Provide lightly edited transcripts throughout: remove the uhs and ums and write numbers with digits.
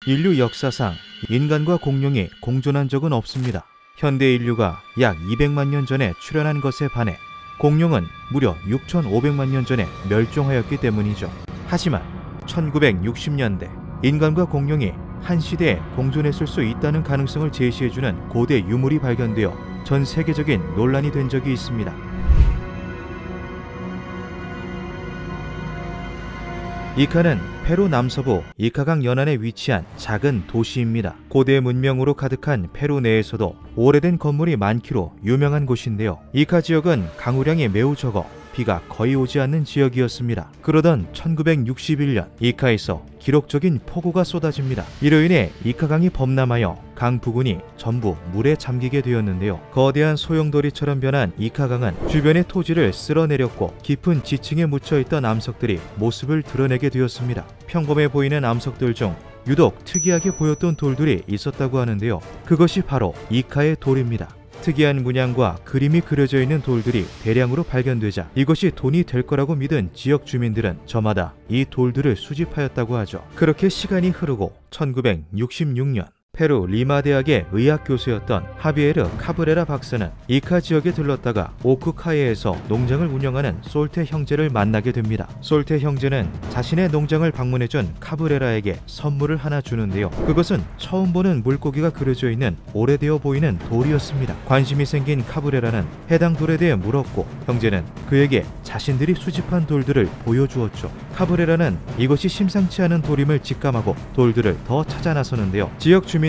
인류 역사상 인간과 공룡이 공존한 적은 없습니다. 현대 인류가 약 200만 년 전에 출현한 것에 반해 공룡은 무려 6,500만 년 전에 멸종하였기 때문이죠. 하지만 1960년대 인간과 공룡이 한 시대에 공존했을 수 있다는 가능성을 제시해주는 고대 유물이 발견되어 전 세계적인 논란이 된 적이 있습니다. 이카는 페루 남서부 이카강 연안에 위치한 작은 도시입니다. 고대 문명으로 가득한 페루 내에서도 오래된 건물이 많기로 유명한 곳인데요. 이카 지역은 강우량이 매우 적어 비가 거의 오지 않는 지역이었습니다. 그러던 1961년 이카에서 기록적인 폭우가 쏟아집니다. 이로 인해 이카강이 범람하여 강 부근이 전부 물에 잠기게 되었는데요. 거대한 소용돌이처럼 변한 이카강은 주변의 토지를 쓸어내렸고 깊은 지층에 묻혀있던 암석들이 모습을 드러내게 되었습니다. 평범해 보이는 암석들 중 유독 특이하게 보였던 돌들이 있었다고 하는데요. 그것이 바로 이카의 돌입니다. 특이한 문양과 그림이 그려져 있는 돌들이 대량으로 발견되자 이것이 돈이 될 거라고 믿은 지역 주민들은 저마다 이 돌들을 수집하였다고 하죠. 그렇게 시간이 흐르고 1966년 페루 리마 대학의 의학 교수였던 하비에르 카브레라 박사는 이카 지역에 들렀다가 오크카에에서 농장을 운영하는 솔테 형제를 만나게 됩니다. 솔테 형제는 자신의 농장을 방문해준 카브레라에게 선물을 하나 주는데요. 그것은 처음 보는 물고기가 그려져 있는 오래되어 보이는 돌이었습니다. 관심이 생긴 카브레라는 해당 돌에 대해 물었고 형제는 그에게 자신들이 수집한 돌들을 보여주었죠. 카브레라는 이것이 심상치 않은 돌임을 직감하고 돌들을 더 찾아 나서는데요. 지역 주민들에게는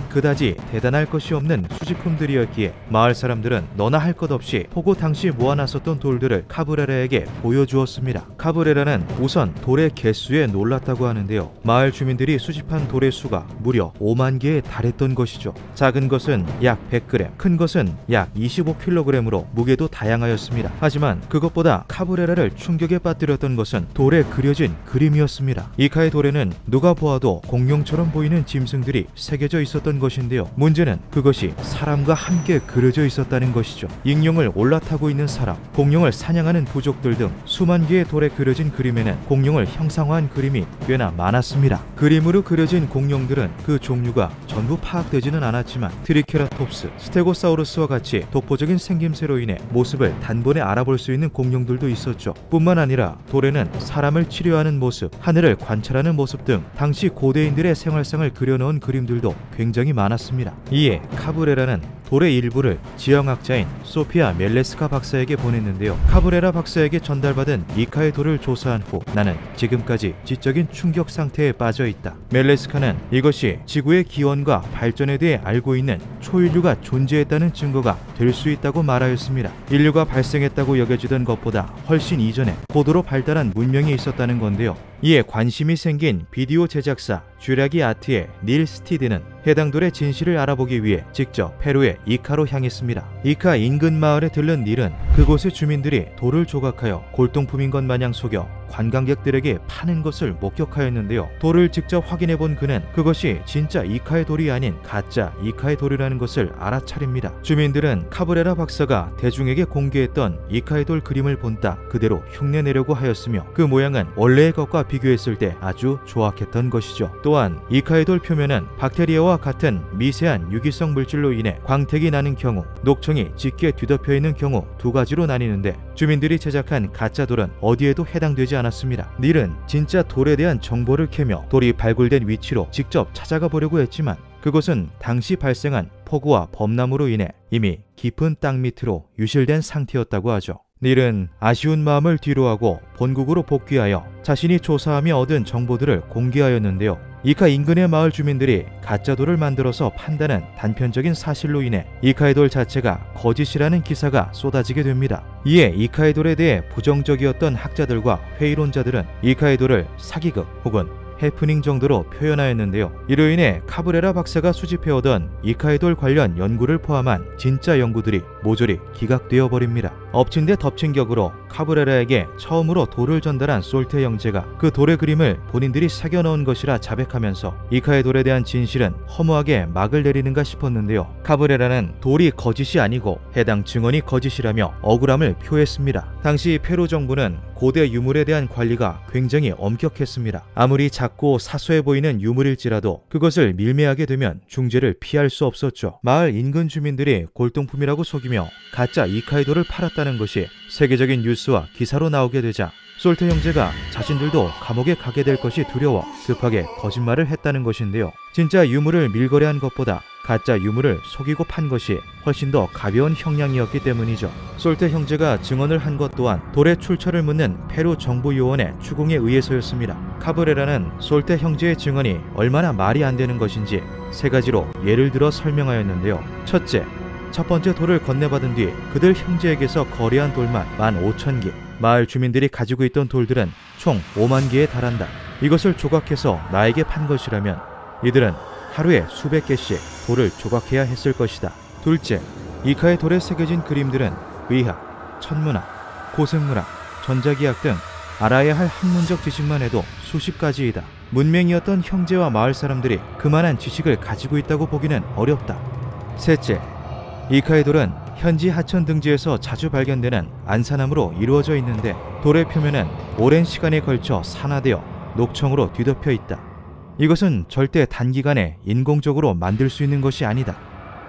그다지 대단할 것이 없는 수집품들이었기에 마을 사람들은 너나 할 것 없이 폭우 당시 모아놨었던 돌들을 카브레라에게 보여주었습니다. 카브레라는 우선 돌의 개수에 놀랐다고 하는데요. 마을 주민들이 수집한 돌의 수가 무려 5만 개에 달했던 것이죠. 작은 것은 약 100g, 큰 것은 약 25kg으로 무게도 다양하였습니다. 하지만 그것보다 카브레라를 충격에 빠뜨렸던 것은 돌에 그려진 그림이었습니다. 이카의 돌에는 누가 보아도 공룡처럼 보이는 짐승들이 새겨져 있었던 것인데요. 문제는 그것이 사람과 함께 그려져 있었다는 것이죠. 익룡을 올라타고 있는 사람, 공룡을 사냥하는 부족들 등 수만 개의 돌에 그려진 그림에는 공룡을 형상화한 그림이 꽤나 많았습니다. 그림으로 그려진 공룡들은 그 종류가 전부 파악되지는 않았지만 트리케라톱스, 스테고사우루스와 같이 독보적인 생김새로 인해 모습을 단번에 알아볼 수 있는 공룡들도 있었죠. 뿐만 아니라 돌에는 사람을 치료하는 모습, 하늘을 관찰하는 모습 등 당시 고대인들의 생활상을 그려놓은 그림들도 굉장히 많았습니다. 이에 카브레라는 돌의 일부를 지형학자인 소피아 멜레스카 박사에게 보냈는데요. 카브레라 박사에게 전달받은 이카의 돌을 조사한 후 나는 지금까지 지적인 충격 상태에 빠져 있다. 멜레스카는 이것이 지구의 기원과 발전에 대해 알고 있는 초인류가 존재했다는 증거가 될 수 있다고 말하였습니다. 인류가 발생했다고 여겨지던 것보다 훨씬 이전에 고도로 발달한 문명이 있었다는 건데요. 이에 관심이 생긴 비디오 제작사 쥐라기 아트의 닐 스티드는 해당 돌의 진실을 알아보기 위해 직접 페루의 이카로 향했습니다. 이카 인근 마을에 들른 닐은 그곳의 주민들이 돌을 조각하여 골동품인 것 마냥 속여 관광객들에게 파는 것을 목격하였는데요. 돌을 직접 확인해본 그는 그것이 진짜 이카의 돌이 아닌 가짜 이카의 돌이라는 것을 알아차립니다. 주민들은 카브레라 박사가 대중에게 공개했던 이카의 돌 그림을 본따 그대로 흉내내려고 하였으며 그 모양은 원래의 것과 비교했을 때 아주 조악했던 것이죠. 또한 이카의 돌 표면은 박테리아와 같은 미세한 유기성 물질로 인해 광택이 나는 경우, 녹청이 짙게 뒤덮여 있는 경우 두 가지로 나뉘는데 주민들이 제작한 가짜 돌은 어디에도 해당되지 않았습니다. 닐은 진짜 돌에 대한 정보를 캐며 돌이 발굴된 위치로 직접 찾아가 보려고 했지만 그것은 당시 발생한 폭우와 범람으로 인해 이미 깊은 땅 밑으로 유실된 상태였다고 하죠. 닐은 아쉬운 마음을 뒤로하고 본국으로 복귀하여 자신이 조사하며 얻은 정보들을 공개하였는데요. 이카 인근의 마을 주민들이 가짜 돌을 만들어서 판다는 단편적인 사실로 인해 이카의 돌 자체가 거짓이라는 기사가 쏟아지게 됩니다. 이에 이카의 돌에 대해 부정적이었던 학자들과 회의론자들은 이카의 돌을 사기극 혹은 해프닝 정도로 표현하였는데요. 이로 인해 카브레라 박사가 수집해오던 이카의 돌 관련 연구를 포함한 진짜 연구들이 모조리 기각되어 버립니다. 엎친 데 덮친 격으로 카브레라에게 처음으로 돌을 전달한 솔테 형제가 그 돌의 그림을 본인들이 새겨 넣은 것이라 자백하면서 이카의 돌에 대한 진실은 허무하게 막을 내리는가 싶었는데요. 카브레라는 돌이 거짓이 아니고 해당 증언이 거짓이라며 억울함을 표했습니다. 당시 페루 정부는 고대 유물에 대한 관리가 굉장히 엄격했습니다. 아무리 작고 사소해 보이는 유물일지라도 그것을 밀매하게 되면 중재를 피할 수 없었죠. 마을 인근 주민들이 골동품이라고 속이며 가짜 이카의 돌을 팔았다는 것이 세계적인 뉴스와 기사로 나오게 되자 솔테 형제가 자신들도 감옥에 가게 될 것이 두려워 급하게 거짓말을 했다는 것인데요. 진짜 유물을 밀거래한 것보다 가짜 유물을 속이고 판 것이 훨씬 더 가벼운 형량이었기 때문이죠. 솔테 형제가 증언을 한 것 또한 돌의 출처를 묻는 페루 정부 요원의 추궁에 의해서였습니다. 카브레라는 솔테 형제의 증언이 얼마나 말이 안 되는 것인지 세 가지로 예를 들어 설명하였는데요. 첫째, 첫 번째 돌을 건네받은 뒤 그들 형제에게서 거래한 돌만 15,000개, 마을 주민들이 가지고 있던 돌들은 총 5만 개에 달한다. 이것을 조각해서 나에게 판 것이라면 이들은 하루에 수백 개씩 돌을 조각해야 했을 것이다. 둘째, 이카의 돌에 새겨진 그림들은 의학, 천문학, 고생물학, 전자기학 등 알아야 할 학문적 지식만 해도 수십 가지이다. 문맹이었던 형제와 마을 사람들이 그만한 지식을 가지고 있다고 보기는 어렵다. 셋째, 이카의 돌은 현지 하천 등지에서 자주 발견되는 안산암으로 이루어져 있는데 돌의 표면은 오랜 시간에 걸쳐 산화되어 녹청으로 뒤덮여 있다. 이것은 절대 단기간에 인공적으로 만들 수 있는 것이 아니다.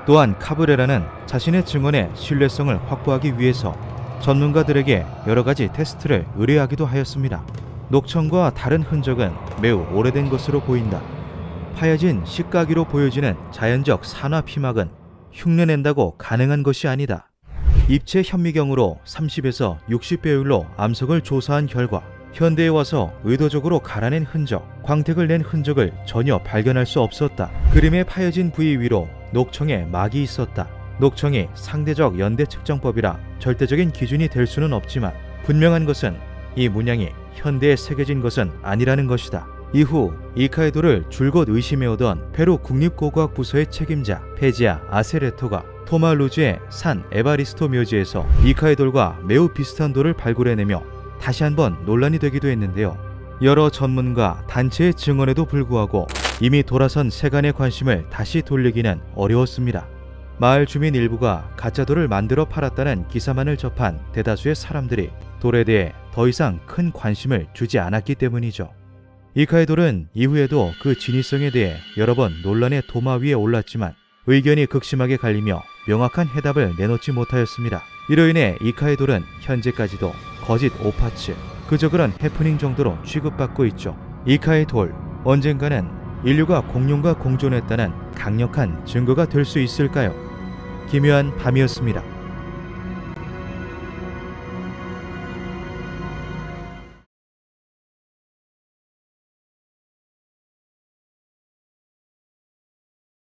또한 카브레라는 자신의 증언의 신뢰성을 확보하기 위해서 전문가들에게 여러 가지 테스트를 의뢰하기도 하였습니다. 녹청과 다른 흔적은 매우 오래된 것으로 보인다. 파여진 식가기로 보여지는 자연적 산화 피막은 흉내낸다고 가능한 것이 아니다. 입체 현미경으로 30에서 60배율로 암석을 조사한 결과 현대에 와서 의도적으로 갈아낸 흔적, 광택을 낸 흔적을 전혀 발견할 수 없었다. 그림에 파여진 부위 위로 녹청에 막이 있었다. 녹청이 상대적 연대 측정법이라 절대적인 기준이 될 수는 없지만 분명한 것은 이 문양이 현대에 새겨진 것은 아니라는 것이다. 이후 이카의 돌을 줄곧 의심해오던 페루 국립고고학부서의 책임자 페지아 아세레토가 토마 루즈의 산 에바리스토 묘지에서 이카의 돌과 매우 비슷한 돌을 발굴해내며 다시 한번 논란이 되기도 했는데요. 여러 전문가, 단체의 증언에도 불구하고 이미 돌아선 세간의 관심을 다시 돌리기는 어려웠습니다. 마을 주민 일부가 가짜돌을 만들어 팔았다는 기사만을 접한 대다수의 사람들이 돌에 대해 더 이상 큰 관심을 주지 않았기 때문이죠. 이카의 돌은 이후에도 그 진위성에 대해 여러 번 논란의 도마 위에 올랐지만 의견이 극심하게 갈리며 명확한 해답을 내놓지 못하였습니다. 이로 인해 이카의 돌은 현재까지도 거짓 오파츠, 그저 그런 해프닝 정도로 취급받고 있죠. 이카의 돌, 언젠가는 인류가 공룡과 공존했다는 강력한 증거가 될 수 있을까요? 기묘한 밤이었습니다.